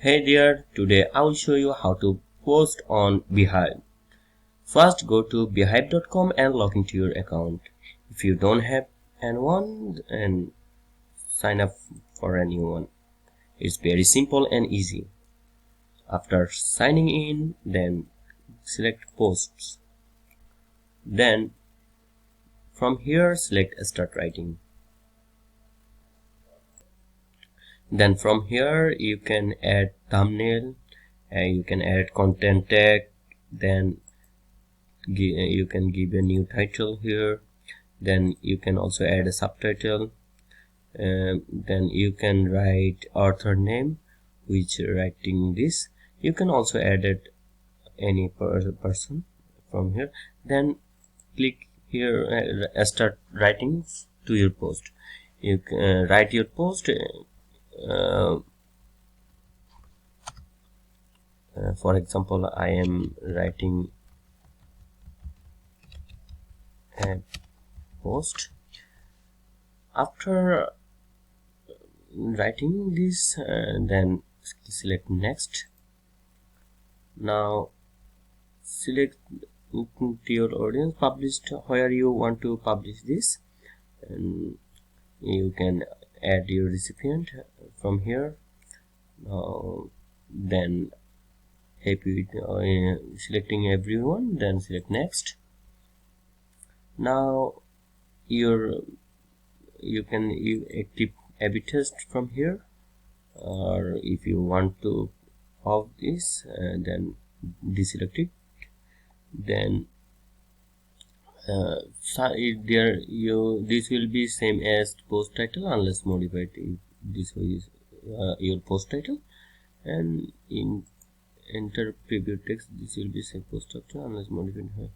Hey there, today I will show you how to post on Beehiiv. First go to beehiiv.com and log into your account. If you don't have anyone, and sign up for a new one. It's very simple and easy. After signing in, then select posts. Then from here select start writing. Then from here you can add thumbnail, you can add content tag, then you can give a new title here, then you can also add a subtitle, then you can write author name, which writing this. You can also add it any person from here. Then click here, start writing to your post. You can write your post. For example, I am writing a post. After writing this, then select next. Now select to your audience, published, where you want to publish this, and you can add your recipient from here. Then happy with selecting everyone, then select next. Now you can active A/B test from here, or if you want to off this, then deselect it. Then this will be same as post title unless modified. If this is your post title, and in enter preview text, this will be same post title unless modified.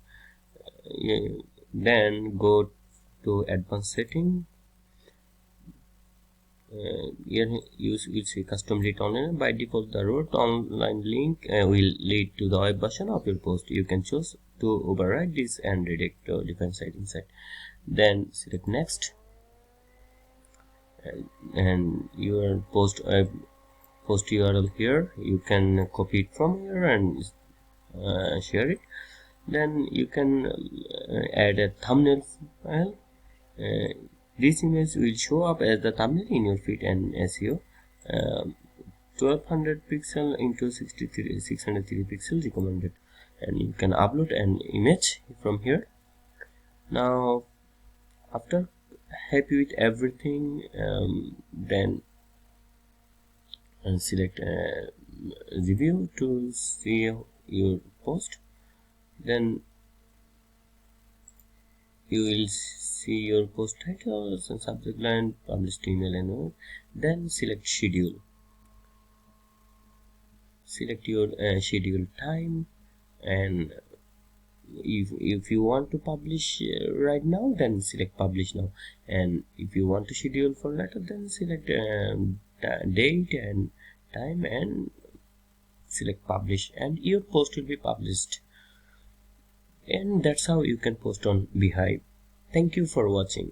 Then go to advanced setting. Here you will see custom read online. By default, the root online link will lead to the web version of your post. You can choose to override this and redirect to different site inside. Then select next, and your post URL here. You can copy it from here and share it. Then you can add a thumbnail file. This image will show up as the thumbnail in your feed and SEO. 1200 pixel into 603 pixels recommended, and you can upload an image from here. Now after happy with everything, then select review to see your post. Then you will see your post titles and subject line, published email, and all. Then select schedule. Select your schedule time, and if you want to publish right now, then select publish now, and if you want to schedule for later, then select date and time and select publish, and your post will be published. And that's how you can post on Beehiiv. Thank you for watching.